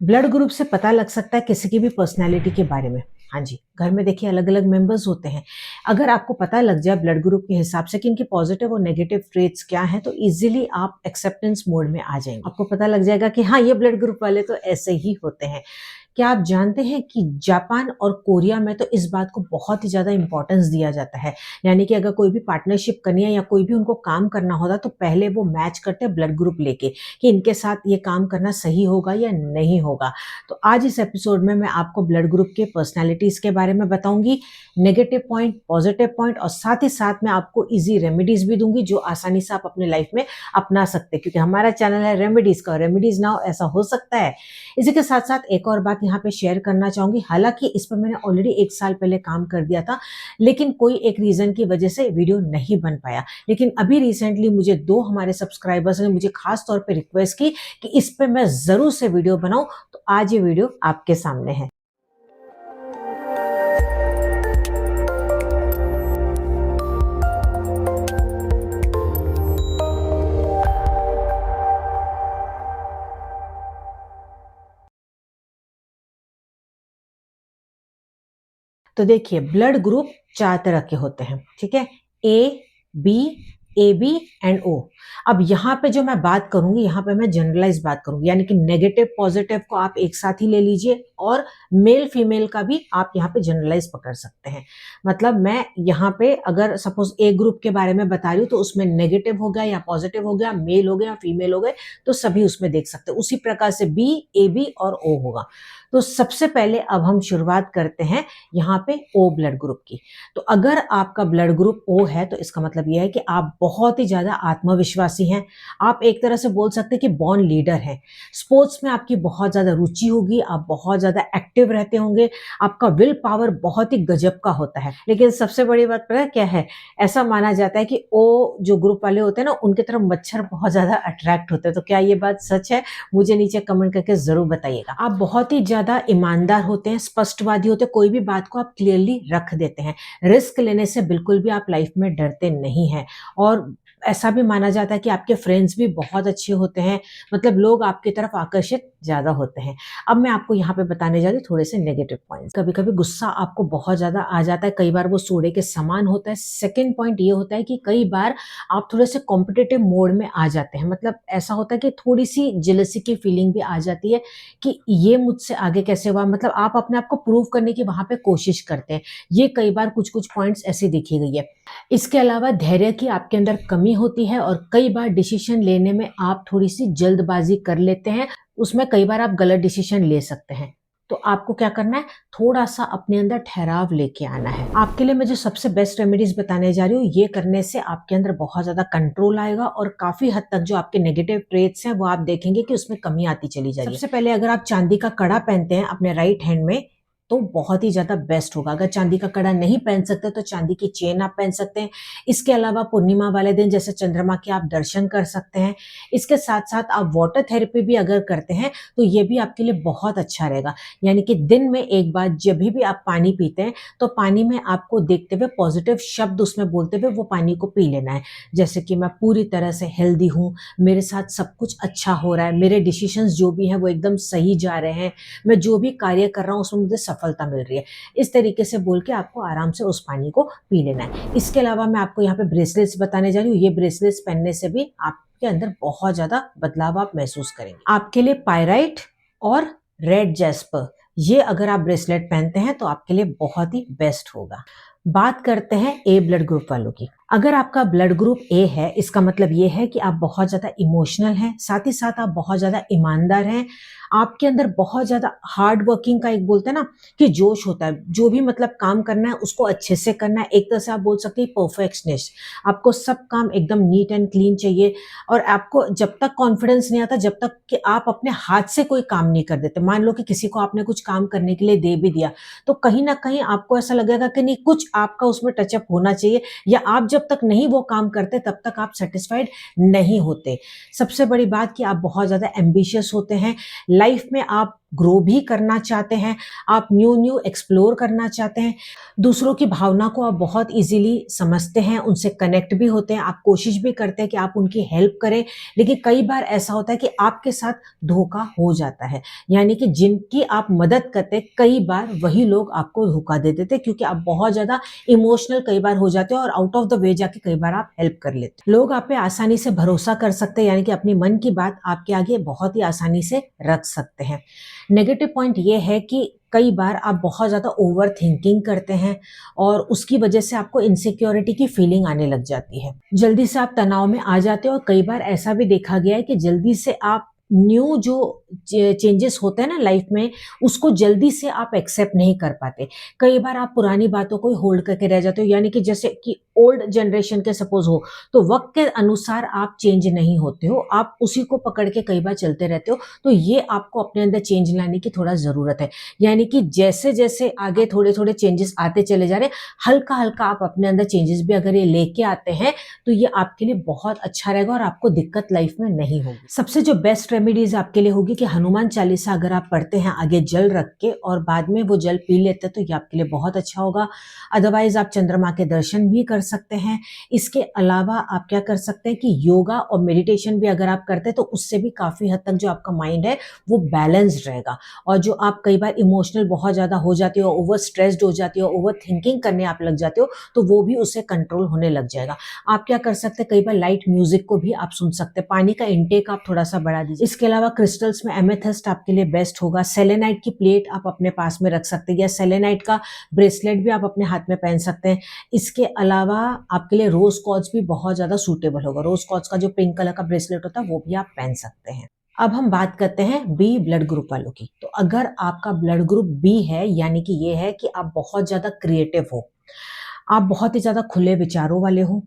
Blood group से पता लग सकता है किसी की भी पर्सनैलिटी के बारे में। हाँ जी, घर में देखिए अलग-अलग मेंबर्स होते हैं। अगर आपको पता लग जाए ब्लड ग्रुप के हिसाब से कि इनके पॉजिटिव और नेगेटिव ट्रेट्स क्या हैं, तो ईज़िली आप एक्सेप्टेंस मोड में आ जाएँगे। आपको पता लग जाएगा कि हाँ, ये ब्लड ग्रुप वाले तो ऐसे ही होते हैं। क्या आप जानते हैं कि जापान और कोरिया में तो इस बात को बहुत ही ज़्यादा इम्पोर्टेंस दिया जाता है। यानी कि अगर कोई भी पार्टनरशिप करनी है या कोई भी उनको काम करना होता, तो पहले वो मैच करते हैं ब्लड ग्रुप लेके कि इनके साथ ये काम करना सही होगा या नहीं होगा। तो आज इस एपिसोड में मैं आपको ब्लड ग्रुप के पर्सनैलिटीज़ के बारे में बताऊँगी, नेगेटिव पॉइंट, पॉजिटिव पॉइंट और साथ ही साथ मैं आपको ईज़ी रेमेडीज़ भी दूँगी जो आसानी से आप अपनी लाइफ में अपना सकते हैं, क्योंकि हमारा चैनल है रेमेडीज़ का, रेमेडीज़ ना हो ऐसा हो सकता है। इसी के साथ-साथ एक और बात यहाँ पे शेयर करना चाहूँगी, हालाँकि इस पर मैंने ऑलरेडी 1 साल पहले काम कर दिया था, लेकिन कोई एक रीज़न की वजह से वीडियो नहीं बन पाया। लेकिन अभी रिसेंटली मुझे 2 हमारे सब्सक्राइबर्स ने मुझे ख़ास तौर पे रिक्वेस्ट की कि इस पे मैं ज़रूर से वीडियो बनाऊँ, तो आज ये वीडियो आपके सामने है। तो देखिए ब्लड ग्रुप 4 तरह के होते हैं, ठीक है? ए, बी, AB एंड O। अब यहाँ पे जो मैं बात करूँगी, यहाँ पे मैं जनरलाइज़ बात करूँगी, यानी कि नेगेटिव, पॉजिटिव को आप एक साथ ही ले लीजिए और मेल, फीमेल का भी आप यहाँ पे जनरलाइज़ पकड़ सकते हैं। मतलब मैं यहाँ पे अगर सपोज़ ए ग्रुप के बारे में बता रही हूँ, तो उसमें नेगेटिव हो गया या पॉजिटिव हो गया, मेल हो गया, फीमेल हो गए, तो सभी उसमें देख सकते हैं। उसी प्रकार से B, AB और O होगा। तो सबसे पहले अब हम शुरुआत करते हैं यहाँ पे ओ ब्लड ग्रुप की। तो अगर आपका ब्लड ग्रुप ओ है, तो इसका मतलब ये है कि आप बहुत ही ज़्यादा आत्मविश्वासी हैं। आप एक तरह से बोल सकते हैं कि बॉर्न लीडर हैं। स्पोर्ट्स में आपकी बहुत ज़्यादा रुचि होगी, आप बहुत ज़्यादा एक्टिव रहते होंगे, आपका विल पावर बहुत ही गजब का होता है। लेकिन सबसे बड़ी बात पता है क्या है? ऐसा माना जाता है कि ओ जो ग्रुप वाले होते हैं ना, उनकी तरफ मच्छर बहुत ज़्यादा अट्रैक्ट होते हैं। तो क्या ये बात सच है? मुझे नीचे कमेंट करके ज़रूर बताइएगा। आप बहुत ही ज़्यादा ईमानदार होते हैं, स्पष्टवादी होते हैं, कोई भी बात को आप क्लियरली रख देते हैं। रिस्क लेने से बिल्कुल भी आप लाइफ में डरते नहीं हैं और ऐसा भी माना जाता है कि आपके फ्रेंड्स भी बहुत अच्छे होते हैं, मतलब लोग आपकी तरफ आकर्षित ज़्यादा होते हैं। अब मैं आपको यहाँ पे बताने जा रही हूँ थोड़े से नेगेटिव पॉइंट्स। कभी-कभी गुस्सा आपको बहुत ज़्यादा आ जाता है, कई बार वो सोडे के समान होता है। सेकंड पॉइंट ये होता है कि कई बार आप थोड़े से कॉम्पिटिटिव मोड में आ जाते हैं, मतलब ऐसा होता है कि थोड़ी-सी जेलसी की फीलिंग भी आ जाती है कि ये मुझसे आगे कैसे हुआ, मतलब आप अपने आप को प्रूव करने की वहाँ पे कोशिश करते हैं। ये कई बार कुछ-कुछ पॉइंट्स ऐसी देखी गई है। इसके अलावा धैर्य की आपके अंदर कमी होती है और कई बार डिसीजन लेने में आप थोड़ी-सी जल्दबाज़ी कर लेते हैं। उसमें कई बार आप गलत डिसीजन ले सकते हैं। तो आपको क्या करना है, थोड़ा-सा अपने अंदर ठहराव लेके आना है। आपके लिए मैं जो सबसे बेस्ट रेमेडीज़ बताने जा रही हूँ, ये करने से आपके अंदर बहुत ज़्यादा कंट्रोल आएगा और काफ़ी हद तक जो आपके नेगेटिव ट्रेट्स हैं, वो आप देखेंगे कि उसमें कमी आती चली जाएगी। सबसे पहले अगर आप चांदी का कड़ा पहनते हैं अपने राइट हैंड में, तो बहुत ही ज़्यादा बेस्ट होगा। अगर चांदी का कड़ा नहीं पहन सकते, तो चांदी की चेन आप पहन सकते हैं। इसके अलावा पूर्णिमा वाले दिन जैसे चंद्रमा के आप दर्शन कर सकते हैं। इसके साथ-साथ आप वाटर थेरेपी भी अगर करते हैं, तो ये भी आपके लिए बहुत अच्छा रहेगा। यानी कि दिन में एक बार जभी भी आप पानी पीते हैं, तो पानी में आपको देखते हुए पॉजिटिव शब्द उसमें बोलते हुए वो पानी को पी लेना है। जैसे कि मैं पूरी तरह से हेल्दी हूँ, मेरे साथ सब कुछ अच्छा हो रहा है, मेरे डिसीजंस जो भी हैं वो एकदम सही जा रहे हैं, मैं जो भी कार्य कर रहा हूँ उसमें मुझे सफलता मिल रही है। इस तरीके से बोल के आपको आराम से उस पानी को पी लेना है। इसके अलावा मैं आपको यहाँ पे ब्रेसलेट्स बताने जा रही हूँ। ये ब्रेसलेट्स पहनने से भी आपके अंदर बहुत ज़्यादा बदलाव आप महसूस करेंगे। आपके लिए पायराइट और रेड जैस्पर, ये अगर आप ब्रेसलेट पहनते हैं तो आपके लिए बहुत ही बेस्ट होगा। बात करते हैं ए ब्लड ग्रुप वालों की। अगर आपका ब्लड ग्रुप ए है, इसका मतलब ये है कि आप बहुत ज़्यादा इमोशनल हैं, साथ ही साथ आप बहुत ज़्यादा ईमानदार हैं। आपके अंदर बहुत ज़्यादा हार्ड वर्किंग का एक बोलते हैं ना कि जोश होता है, जो भी मतलब काम करना है उसको अच्छे से करना है। एक तरह से आप बोल सकते हैं परफेक्शनिस्ट। आपको सब काम एकदम नीट एंड क्लीन चाहिए और आपको जब तक कॉन्फिडेंस नहीं आता, जब तक कि आप अपने हाथ से कोई काम नहीं कर देते। मान लो कि किसी को आपने कुछ काम करने के लिए दे भी दिया, तो कहीं न कहीं आपको ऐसा लगेगा कि नहीं, कुछ आपका उसमें टचअप होना चाहिए, या आप जब तक नहीं वो काम करते तब तक आप सैटिस्फाइड नहीं होते। सबसे बड़ी बात कि आप बहुत ज़्यादा एम्बिशियस होते हैं। लाइफ में आप ग्रो भी करना चाहते हैं, आप न्यू न्यू एक्सप्लोर करना चाहते हैं, दूसरों की भावना को आप बहुत इजीली समझते हैं, उनसे कनेक्ट भी होते हैं, आप कोशिश भी करते हैं कि आप उनकी हेल्प करें, लेकिन कई बार ऐसा होता है कि आपके साथ धोखा हो जाता है। यानी कि जिनकी आप मदद करते हैं, कई बार वही लोग आपको धोखा दे देते हैं, क्योंकि आप बहुत ज़्यादा इमोशनल कई बार हो जाते हो और आउट ऑफ द वे जाके कई बार आप हेल्प कर लेते हो। लोग आप पे आसानी से भरोसा कर सकते हैं, यानी कि अपनी मन की बात आपके आगे बहुत ही आसानी से रख सकते हैं। नेगेटिव पॉइंट ये है कि कई बार आप बहुत ज़्यादा ओवर थिंकिंग करते हैं और उसकी वजह से आपको इनसिक्योरिटी की फीलिंग आने लग जाती है। जल्दी से आप तनाव में आ जाते हो और कई बार ऐसा भी देखा गया है कि जल्दी से आप न्यू जो चेंजेस होते हैं ना लाइफ में, उसको जल्दी से आप एक्सेप्ट नहीं कर पाते। कई बार आप पुरानी बातों को होल्ड करके रह जाते हो, यानी कि जैसे कि ओल्ड जनरेशन के सपोज हो, तो वक्त के अनुसार आप चेंज नहीं होते हो, आप उसी को पकड़ के कई बार चलते रहते हो। तो ये आपको अपने अंदर चेंज लाने की थोड़ा ज़रूरत है। यानी कि जैसे-जैसे आगे थोड़े-थोड़े चेंजेस आते चले जा रहे हैं, हल्का-हल्का आप अपने अंदर चेंजेस भी अगर ये लेके आते हैं, तो ये आपके लिए बहुत अच्छा रहेगा और आपको दिक्कत लाइफ में नहीं होगी। सबसे जो बेस्ट रेमेडीज़ आपके लिए होगी कि हनुमान चालीसा अगर आप पढ़ते हैं आगे जल रख के और बाद में वो जल पी लेते हैं, तो ये आपके लिए बहुत अच्छा होगा। अदरवाइज़ आप चंद्रमा के दर्शन भी कर सकते हैं। इसके अलावा आप क्या कर सकते हैं कि योगा और मेडिटेशन भी अगर आप करते हैं, तो उससे भी काफ़ी हद तक जो आपका माइंड है, वो बैलेंस्ड रहेगा। और जो आप कई बार इमोशनल बहुत ज़्यादा हो जाते हो, ओवर स्ट्रेस्ड हो जाते हो, ओवर थिंकिंग करने आप लग जाते हो, तो वो भी उससे कंट्रोल होने लग जाएगा। आप क्या कर सकते हैं, कई बार लाइट म्यूजिक को भी आप सुन सकते हैं, पानी का इंटेक आप थोड़ा सा बढ़ा दीजिए। इसके अलावा क्रिस्टल्स में एमेथिस्ट आपके लिए बेस्ट होगा। सेलेनाइट की प्लेट आप अपने पास में रख सकते हैं, या सेलेनाइट का ब्रेसलेट भी आप अपने हाथ में पहन सकते हैं। इसके अलावा आपके लिए रोज क्वार्ट्ज भी बहुत ज़्यादा सूटेबल होगा। रोज क्वार्ट्ज का जो पिंक कलर का ब्रेसलेट होता है, वो भी आप पहन सकते हैं। अब हम बात करते हैं बी ब्लड ग्रुप वालों की। तो अगर आपका ब्लड ग्रुप बी है, यानी कि ये है कि आप बहुत ज़्यादा क्रिएटिव हो, आप बहुत ही ज़्यादा खुले विचारों वाले हो,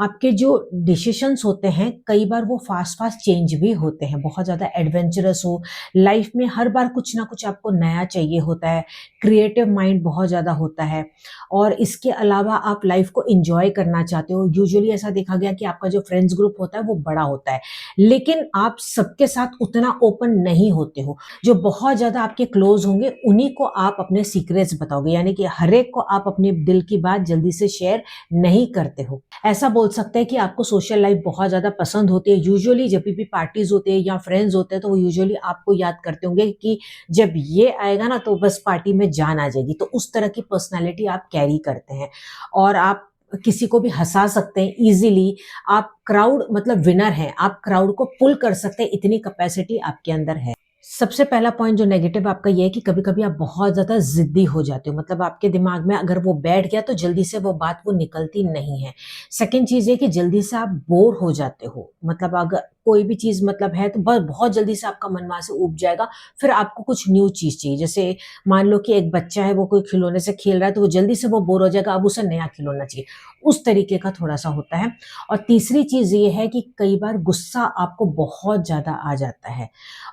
आपके जो डिसीजंस होते हैं कई बार वो फास्ट फास्ट चेंज भी होते हैं, बहुत ज़्यादा एडवेंचरस हो, लाइफ में हर बार कुछ ना कुछ आपको नया चाहिए होता है, क्रिएटिव माइंड बहुत ज़्यादा होता है, और इसके अलावा आप लाइफ को एंजॉय करना चाहते हो। यूजुअली ऐसा देखा गया कि आपका जो फ्रेंड्स ग्रुप होता है वो बड़ा होता है, लेकिन आप सबके साथ उतना ओपन नहीं होते हो। जो बहुत ज़्यादा आपके क्लोज होंगे उन्हीं को आप अपने सीक्रेट्स बताओगे, यानी कि हर एक को आप अपने दिल की बात जल्दी से शेयर नहीं करते हो। ऐसा बोल सकते हैं कि आपको सोशल लाइफ बहुत ज़्यादा पसंद होती है। यूजुअली जब भी पार्टीज़ होते हैं या फ्रेंड्स होते हैं, तो वो यूजुअली आपको याद करते होंगे कि जब ये आएगा ना तो बस पार्टी में जान आ जाएगी। तो उस तरह की पर्सनैलिटी आप कैरी करते हैं और आप किसी को भी हँसा सकते हैं ईज़िली। आप क्राउड मतलब विनर हैं, आप क्राउड को पुल कर सकते हैं, इतनी कैपेसिटी आपके अंदर है। सबसे पहला पॉइंट जो नेगेटिव आपका ये है कि कभी-कभी आप बहुत ज़्यादा ज़िद्दी हो जाते हो, मतलब आपके दिमाग में अगर वो बैठ गया तो जल्दी से वो बात वो निकलती नहीं है। सेकंड चीज़ ये कि जल्दी से आप बोर हो जाते हो, मतलब अगर कोई भी चीज़ मतलब है तो ब बहुत जल्दी से आपका मन वहाँ से ऊब जाएगा, फिर आपको कुछ न्यू चीज़ चाहिए। जैसे मान लो कि एक बच्चा है, वो कोई खिलौने से खेल रहा है, तो वो जल्दी से वो बोर हो जाएगा, अब उसे नया खिलौना चाहिए। उस तरीके का थोड़ा-सा होता है। और तीसरी चीज़ ये है कि कई बार गुस्सा आपको बहुत ज़्यादा आ जाता है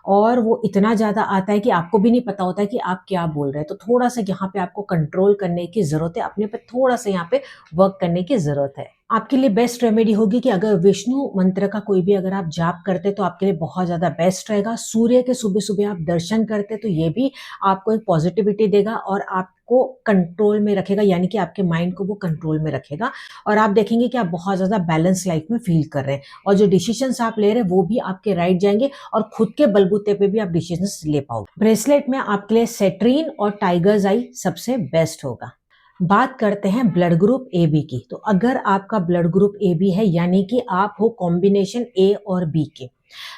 और वो इतना ज़्यादा आता है कि आपको भी नहीं पता होता है कि आप क्या बोल रहे हैं। तो थोड़ा-सा यहाँ पे आपको कंट्रोल करने की ज़रूरत है, अपने पे थोड़ा-सा यहाँ पे वर्क करने की ज़रूरत है। आपके लिए बेस्ट रेमेडी होगी कि अगर विष्णु मंत्र का कोई भी अगर आप जाप करते, तो आपके लिए बहुत ज़्यादा बेस्ट रहेगा। सूर्य के सुबह-सुबह आप दर्शन करते, तो ये भी आपको एक पॉजिटिविटी देगा और आपको कंट्रोल में रखेगा, यानी कि आपके माइंड को वो कंट्रोल में रखेगा और आप देखेंगे कि आप बहुत ज़्यादा बैलेंस लाइफ में फ़ील कर रहे हैं और जो डिसीज़न्स आप ले रहे हैं, वो भी आपके राइट जाएँगे और खुद के बलबूते पे भी आप डिसीज़न्स ले पाओगे। ब्रेसलेट में आपके लिए सेट्रीन और टाइगर्स आई सबसे बेस्ट होगा। बात करते हैं ब्लड ग्रुप ए बी की। तो अगर आपका ब्लड ग्रुप ए बी है, यानी कि आप हो कॉम्बिनेशन ए और बी के,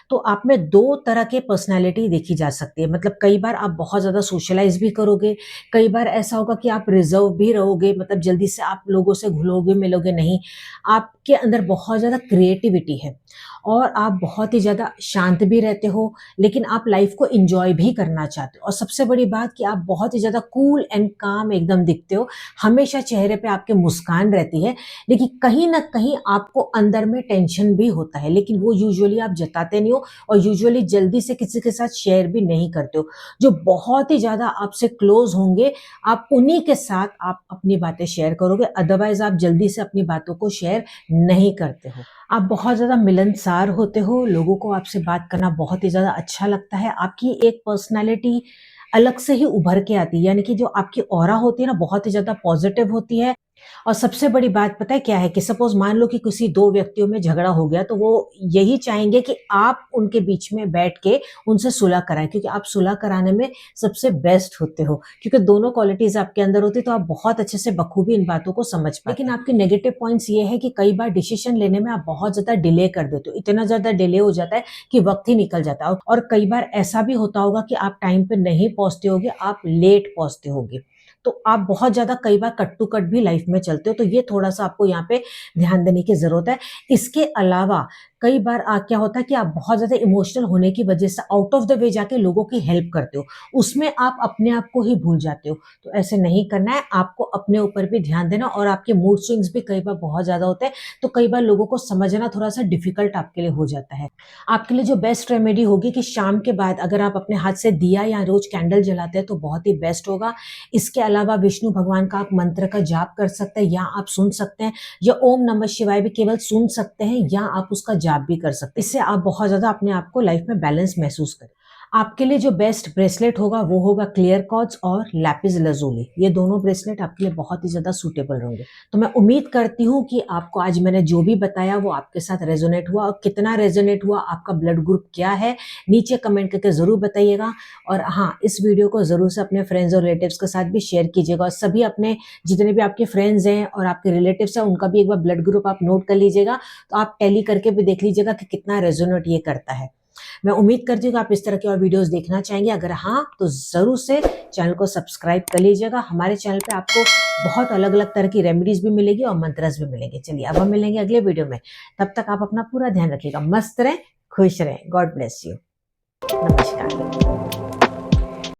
तो आप में 2 तरह के पर्सनैलिटी देखी जा सकती है। मतलब कई बार आप बहुत ज़्यादा सोशलाइज़ भी करोगे, कई बार ऐसा होगा कि आप रिज़र्व भी रहोगे, मतलब जल्दी से आप लोगों से घुलोगे-मिलोगे नहीं। आपके अंदर बहुत ज़्यादा क्रिएटिविटी है और आप बहुत ही ज़्यादा शांत भी रहते हो, लेकिन आप लाइफ़ को एन्जॉय भी करना चाहते हो और सबसे बड़ी बात कि आप बहुत ही ज़्यादा कूल एंड काम एकदम दिखते हो। हमेशा चेहरे पे आपके मुस्कान रहती है, लेकिन कहीं न कहीं आपको अंदर में टेंशन भी होता है, लेकिन वो यूजुअली आप जताते नहीं हो और यूजुअली जल्दी से किसी के साथ शेयर भी नहीं करते हो। जो बहुत ही ज़्यादा आपसे क्लोज़ होंगे, आप उन्हीं के साथ आप अपनी बातें शेयर करोगे, अदरवाइज़ आप जल्दी से अपनी बातों को शेयर नहीं करते हो। आप बहुत ज़्यादा मिलनसार समझदार होते हो, लोगों को आपसे बात करना बहुत ही ज़्यादा अच्छा लगता है, आपकी एक पर्सनैलिटी अलग से ही उभर के आती है, यानी कि जो आपकी ऑरा होती है ना, बहुत ही ज़्यादा पॉजिटिव होती है। और सबसे बड़ी बात पता है क्या है कि सपोज़ मान लो कि किसी 2 व्यक्तियों में झगड़ा हो गया, तो वो यही चाहेंगे कि आप उनके बीच में बैठ के उनसे सुलह कराएँ, क्योंकि आप सुलह कराने में सबसे बेस्ट होते हो, क्योंकि दोनों क्वालिटीज़ आपके अंदर होती है, तो आप बहुत अच्छे से बखूबी इन बातों को समझ पाते हैं। लेकिन आपके नेगेटिव पॉइंट्स ये है कि कई बार डिसीज़न लेने में आप बहुत ज़्यादा डिले कर देते हो, इतना ज़्यादा डिले हो जाता है कि वक़्त ही निकल जाता है, और कई बार ऐसा भी होता होगा कि आप टाइम पे नहीं पहुँचते होगे, आप लेट पहुँचते होगे। तो आप बहुत ज़्यादा कई बार कट टू कट भी लाइफ में चलते हो, तो ये थोड़ा-सा आपको यहाँ पे ध्यान देने की ज़रूरत है। इसके अलावा कई बार क्या होता है कि आप बहुत ज़्यादा इमोशनल होने की वजह से आउट ऑफ द वे जाके लोगों की हेल्प करते हो, उसमें आप अपने आप को ही भूल जाते हो। तो ऐसे नहीं करना है, आपको अपने ऊपर भी ध्यान देना, और आपके मूड स्विंग्स भी कई बार बहुत ज़्यादा होते हैं, तो कई बार लोगों को समझना थोड़ा-सा डिफ़िकल्ट आपके लिए हो जाता है। आपके लिए जो बेस्ट रेमेडी होगी कि शाम के बाद अगर आप अपने हाथ से दिया या रोज़ कैंडल जलाते हैं, तो बहुत ही बेस्ट होगा। इसके अलावा विष्णु भगवान का आप मंत्र का जाप कर सकते हैं, या आप सुन सकते हैं, या ओम नमः शिवाय भी केवल सुन सकते हैं, या आप उसका जाप भी कर सकते हैं। इससे आप बहुत ज़्यादा अपने आप को लाइफ में बैलेंस महसूस करें। आपके लिए जो बेस्ट ब्रेसलेट होगा वो होगा क्लियर क्वार्ट्ज और लैपिस लज़ूली। ये दोनों ब्रेसलेट आपके लिए बहुत ही ज़्यादा सूटेबल होंगे। तो मैं उम्मीद करती हूँ कि आपको आज मैंने जो भी बताया वो आपके साथ रेजोनेट हुआ, और कितना रेजोनेट हुआ, आपका ब्लड ग्रुप क्या है, नीचे कमेंट करके ज़रूर बताइएगा। और हाँ, इस वीडियो को ज़रूर से अपने फ्रेंड्स और रिलेटिव्स के साथ भी शेयर कीजिएगा, और सभी अपने जितने भी आपके फ्रेंड्स हैं और आपके रिलेटिव्स हैं उनका भी एक बार ब्लड ग्रुप आप नोट कर लीजिएगा, तो आप टैली करके भी देख लीजिएगा कि कितना रेजोनेट ये करता है। मैं उम्मीद करती हूँ कि आप इस तरह की और वीडियोस देखना चाहेंगे। अगर हाँ, तो ज़रूर से चैनल को सब्सक्राइब कर लीजिएगा। हमारे चैनल पे आपको बहुत अलग-अलग तरह की रेमेडीज़ भी मिलेगी और मंत्रस भी मिलेंगे। चलिए, अब हम मिलेंगे अगले वीडियो में। तब तक आप अपना पूरा ध्यान रखिएगा। मस्त रहें, खुश रहें। God bless you. नमस्कार।